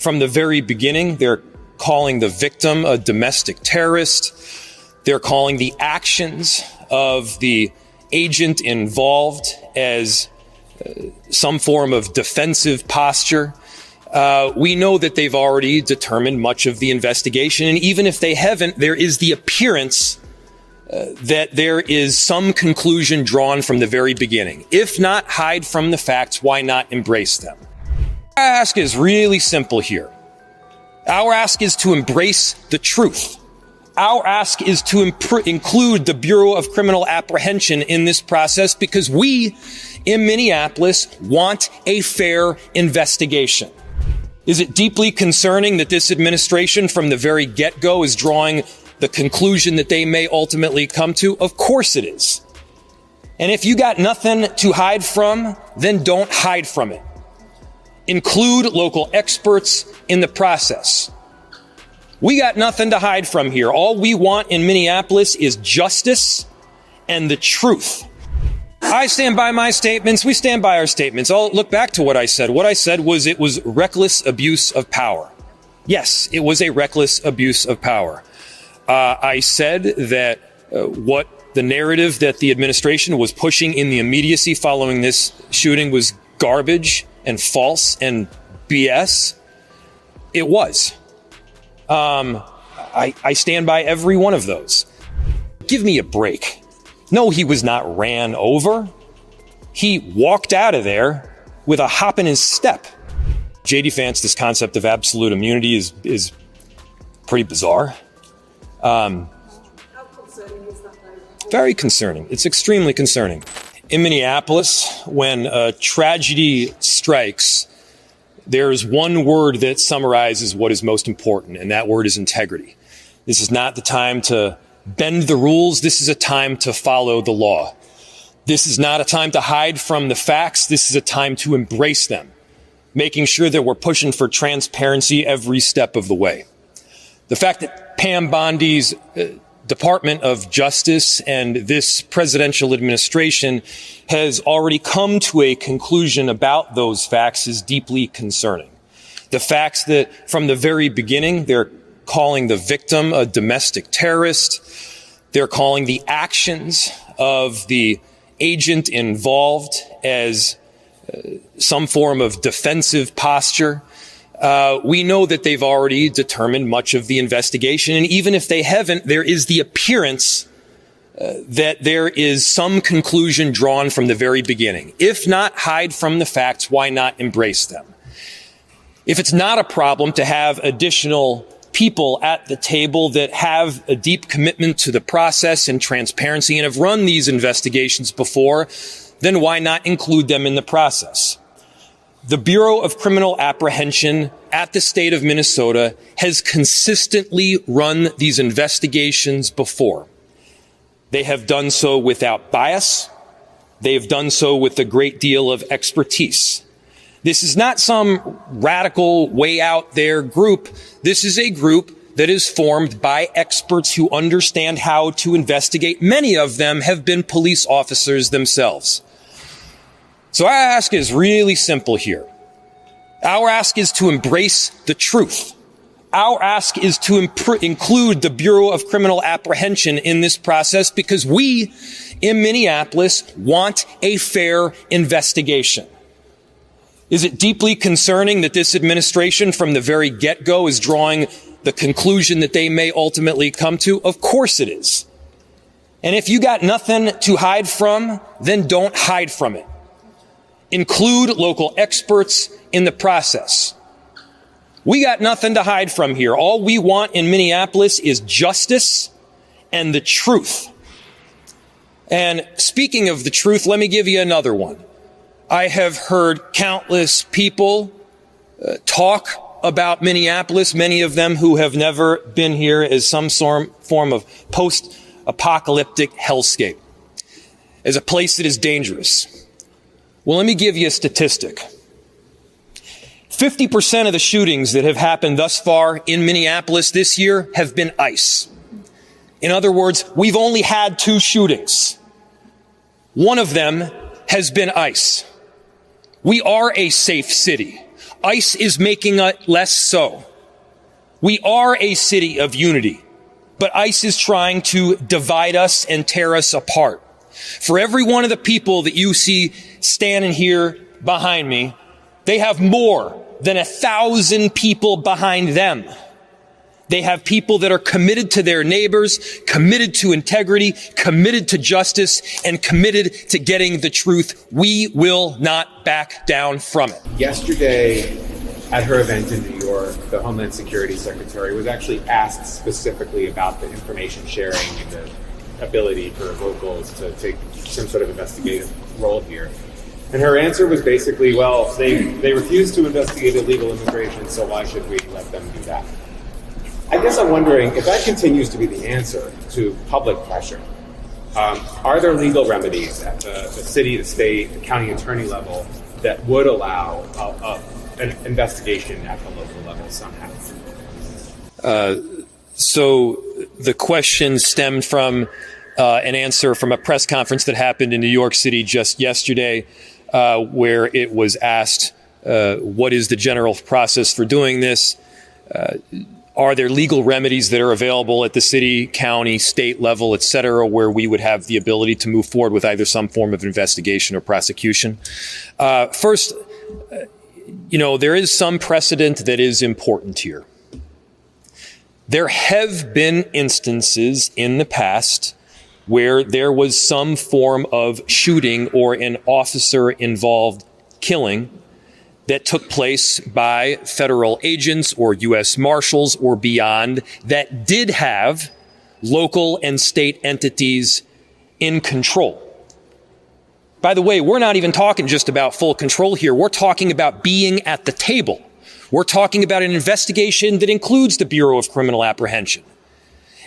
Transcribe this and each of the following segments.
from the very beginning, they're calling the victim a domestic terrorist. They're calling the actions of the agent involved as some form of defensive posture. We know that they've already determined much of the investigation, and even if they haven't, there is the appearance that there is some conclusion drawn from the very beginning. If not hide from the facts, why not embrace them? Our ask is really simple here. Our ask is to embrace the truth. Our ask is to include the Bureau of Criminal Apprehension in this process because we in Minneapolis want a fair investigation. Is it deeply concerning that this administration from the very get-go is drawing the conclusion that they may ultimately come to? Of course it is. And if you got nothing to hide from, then don't hide from it. Include local experts in the process. We got nothing to hide from here. All we want in Minneapolis is justice and the truth. I stand by my statements. We stand by our statements. I'll look back to what I said. What I said was it was reckless abuse of power. Yes, it was a reckless abuse of power. I said that what the narrative that the administration was pushing in the immediacy following this shooting was garbage and false and BS. It was. I stand by every one of those. Give me a break. No, he was not ran over. He walked out of there with a hop in his step. J.D. Vance, this concept of absolute immunity is pretty bizarre. How concerning is that, though? Very concerning. It's extremely concerning. In Minneapolis, when a tragedy strikes, there's one word that summarizes what is most important, and that word is integrity. This is not the time to bend the rules. This is a time to follow the law. This is not a time to hide from the facts. This is a time to embrace them, making sure that we're pushing for transparency every step of the way. The fact that Pam Bondi's Department of Justice and this presidential administration has already come to a conclusion about those facts is deeply concerning. The facts that from the very beginning, they're calling the victim a domestic terrorist. They're calling the actions of the agent involved as some form of defensive posture. We know that they've already determined much of the investigation, and even if they haven't, there is the appearance that there is some conclusion drawn from the very beginning. If not hide from the facts, why not embrace them? If it's not a problem to have additional people at the table that have a deep commitment to the process and transparency and have run these investigations before, then why not include them in the process? The Bureau of Criminal Apprehension at the state of Minnesota has consistently run these investigations before. They have done so without bias. They have done so with a great deal of expertise. This is not some radical way out there group. This is a group that is formed by experts who understand how to investigate. Many of them have been police officers themselves. So our ask is really simple here. Our ask is to embrace the truth. Our ask is to include the Bureau of Criminal Apprehension in this process because we in Minneapolis want a fair investigation. Is it deeply concerning that this administration from the very get-go is drawing the conclusion that they may ultimately come to? Of course it is. And if you got nothing to hide from, then don't hide from it. Include local experts in the process. We got nothing to hide from here. All we want in Minneapolis is justice and the truth. And speaking of the truth, let me give you another one. I have heard countless people talk about Minneapolis, many of them who have never been here, as some form of post-apocalyptic hellscape, as a place that is dangerous. Well, let me give you a statistic. 50% of the shootings that have happened thus far in Minneapolis this year have been ICE. In other words, we've only had 2 shootings. One of them has been ICE. We are a safe city. ICE is making it less so. We are a city of unity, but ICE is trying to divide us and tear us apart. For every one of the people that you see standing here behind me, they have more than 1,000 people behind them. They have people that are committed to their neighbors, committed to integrity, committed to justice, and committed to getting the truth. We will not back down from it. Yesterday, at her event in New York, the Homeland Security Secretary was actually asked specifically about the information sharing and the ability for locals to take some sort of investigative role here. And her answer was basically, well, they refuse to investigate illegal immigration, so why should we let them do that? I guess I'm wondering if that continues to be the answer to public pressure. Are there legal remedies at the city, the state, the county attorney level that would allow an investigation at the local level somehow? So the question stemmed from an answer from a press conference that happened in New York City just yesterday, where it was asked, what is the general process for doing this? Are there legal remedies that are available at the city, county, state level, et cetera, where we would have the ability to move forward with either some form of investigation or prosecution? First, there is some precedent that is important here. There have been instances in the past where there was some form of shooting or an officer-involved killing that took place by federal agents or U.S. Marshals or beyond that did have local and state entities in control. By the way, we're not even talking just about full control here. We're talking about being at the table. We're talking about an investigation that includes the Bureau of Criminal Apprehension.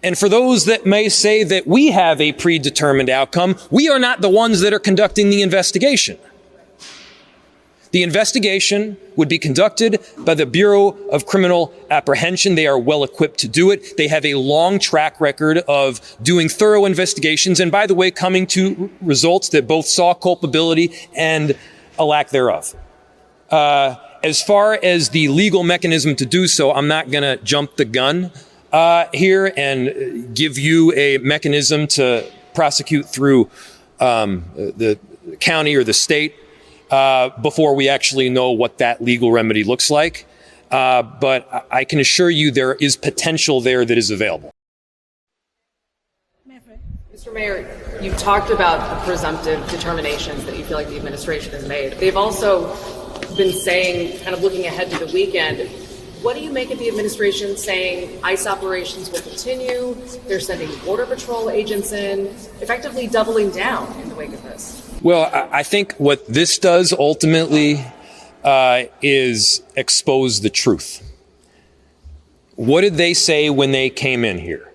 And for those that may say that we have a predetermined outcome, we are not the ones that are conducting the investigation. The investigation would be conducted by the Bureau of Criminal Apprehension. They are well equipped to do it. They have a long track record of doing thorough investigations and, by the way, coming to results that both saw culpability and a lack thereof. As far as the legal mechanism to do so, I'm not going to jump the gun here and give you a mechanism to prosecute through the county or the state before we actually know what that legal remedy looks like. But I can assure you there is potential there that is available. Mr. Mayor, you've talked about the presumptive determinations that you feel like the administration has made. They've also been saying, kind of looking ahead to the weekend, what do you make of the administration saying ICE operations will continue? They're sending Border Patrol agents in, effectively doubling down in the wake of this. Well, I think what this does ultimately is expose the truth. What did they say when they came in here?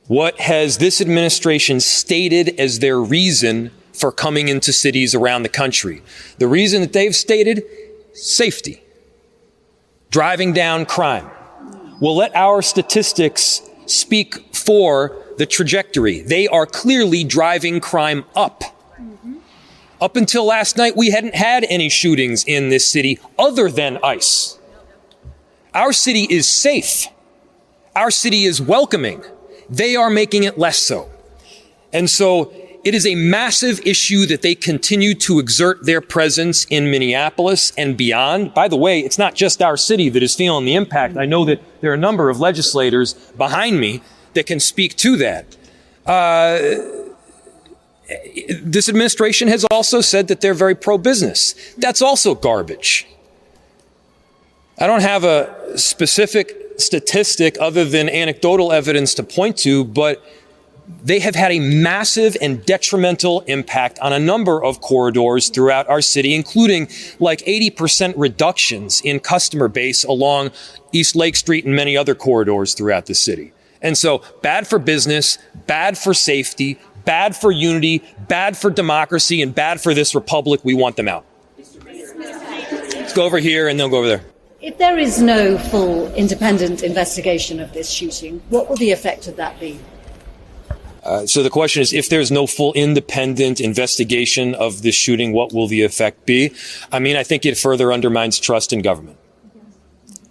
What has this administration stated as their reason for coming into cities around the country? The reason that they've stated, safety, driving down crime. We'll let our statistics speak for the trajectory. They are clearly driving crime up. Up until last night, we hadn't had any shootings in this city other than ICE. Our city is safe. Our city is welcoming. They are making it less so. And so it is a massive issue that they continue to exert their presence in Minneapolis and beyond. By the way, it's not just our city that is feeling the impact. I know that there are a number of legislators behind me that can speak to that. This administration has also said that they're very pro-business. That's also garbage. I don't have a specific statistic other than anecdotal evidence to point to, but they have had a massive and detrimental impact on a number of corridors throughout our city, including like 80% reductions in customer base along East Lake Street and many other corridors throughout the city. And so bad for business, bad for safety, bad for unity, bad for democracy, and bad for this republic. We want them out. Let's go over here and then go over there. If there is no full independent investigation of this shooting, what will the effect of that be? So the question is, if there's no full independent investigation of this shooting, what will the effect be? I mean, I think it further undermines trust in government.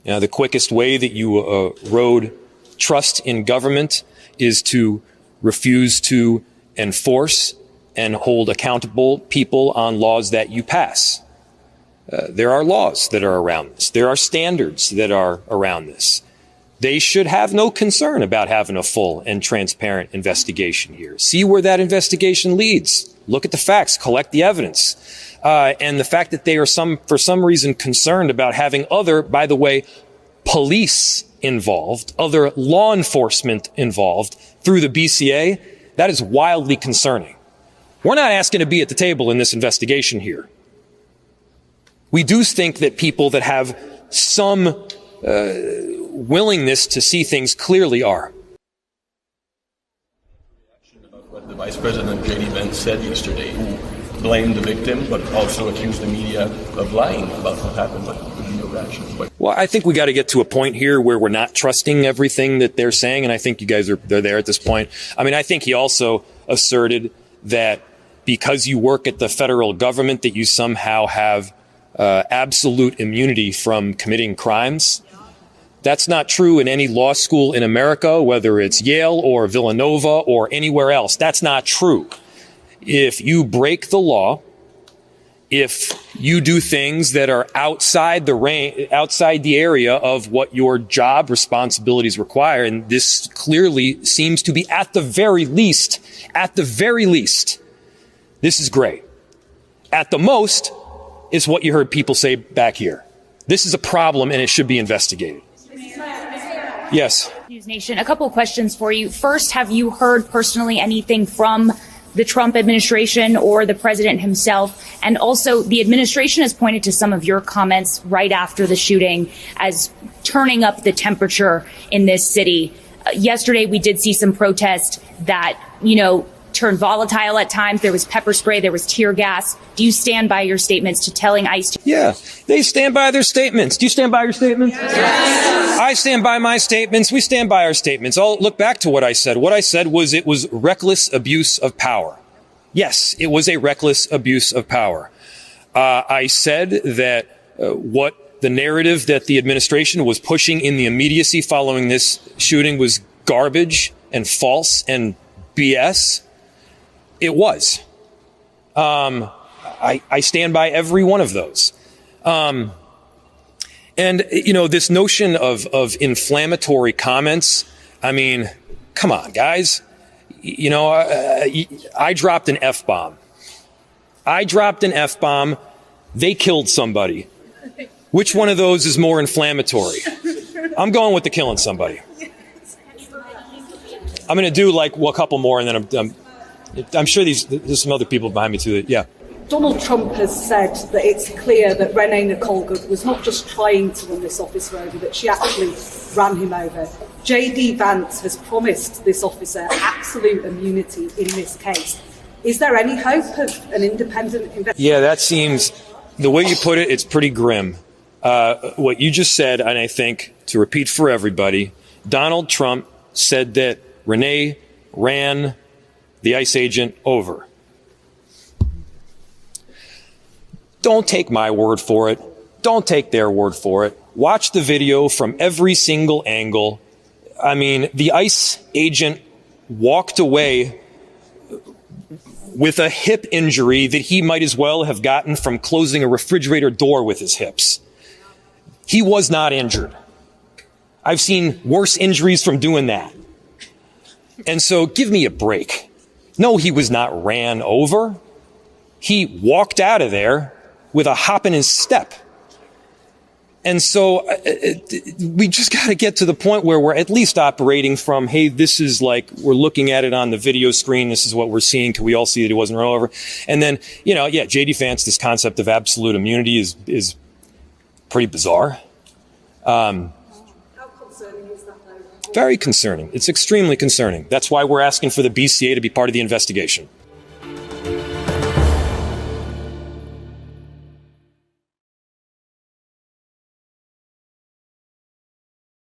The quickest way that you erode trust in government is to refuse to enforce and hold accountable people on laws that you pass. There are laws that are around this. There are standards that are around this. They should have no concern about having a full and transparent investigation here. See where that investigation leads. Look at the facts, collect the evidence. And the fact that they are for some reason concerned about having other, by the way, police involved, other law enforcement involved through the BCA, that is wildly concerning. We're not asking to be at the table in this investigation here. We do think that people that have some willingness to see things clearly are. About what the Vice President J.D. Vance said yesterday, who blamed the victim, but also accused the media of lying about what happened. What would be your reaction? Well, I think we got to get to a point here where we're not trusting everything that they're saying, and I think you guys they're there at this point. I mean, I think he also asserted that because you work at the federal government, that you somehow have absolute immunity from committing crimes. That's not true in any law school in America, whether it's Yale or Villanova or anywhere else. That's not true. If you break the law, if you do things that are outside the area of what your job responsibilities require, and this clearly seems to be at the very least, this is great. At the most, is what you heard people say back here. This is a problem and it should be investigated. Yes. News Nation, a couple of questions for you. First, have you heard personally anything from the Trump administration or the president himself? And also, the administration has pointed to some of your comments right after the shooting as turning up the temperature in this city. Yesterday, we did see some protests that, turned volatile at times. There was pepper spray. There was tear gas. Do you stand by your statements to telling ICE to... Yeah, they stand by their statements. Do you stand by your statements? Yes. I stand by my statements. We stand by our statements. I'll look back to what I said. What I said was it was reckless abuse of power. Yes, it was a reckless abuse of power. I said that what the narrative that the administration was pushing in the immediacy following this shooting was garbage and false and BS. It was. I stand by every one of those. And, this notion of inflammatory comments, I mean, come on, guys. I dropped an F-bomb. They killed somebody. Which one of those is more inflammatory? I'm going with the killing somebody. I'm going to do a couple more, and then I'm sure there's some other people behind me too. Yeah. Donald Trump has said that it's clear that Renee Good was not just trying to run this officer over, that she actually ran him over. J.D. Vance has promised this officer absolute immunity in this case. Is there any hope of an independent investigation? Yeah, that seems, the way you put it, it's pretty grim. What you just said, and I think, to repeat for everybody, Donald Trump said that Renee ran the ICE agent over. Don't take my word for it. Don't take their word for it. Watch the video from every single angle. I mean, the ICE agent walked away with a hip injury that he might as well have gotten from closing a refrigerator door with his hips. He was not injured. I've seen worse injuries from doing that. And so give me a break. No, he was not ran over. He walked out of there with a hop in his step. And so we just got to get to the point where we're at least operating from, hey, this is we're looking at it on the video screen. This is what we're seeing. Can we all see that he wasn't run over? And then, J.D. Vance, this concept of absolute immunity is pretty bizarre. How concerning is that, though? Very concerning. It's extremely concerning. That's why we're asking for the BCA to be part of the investigation.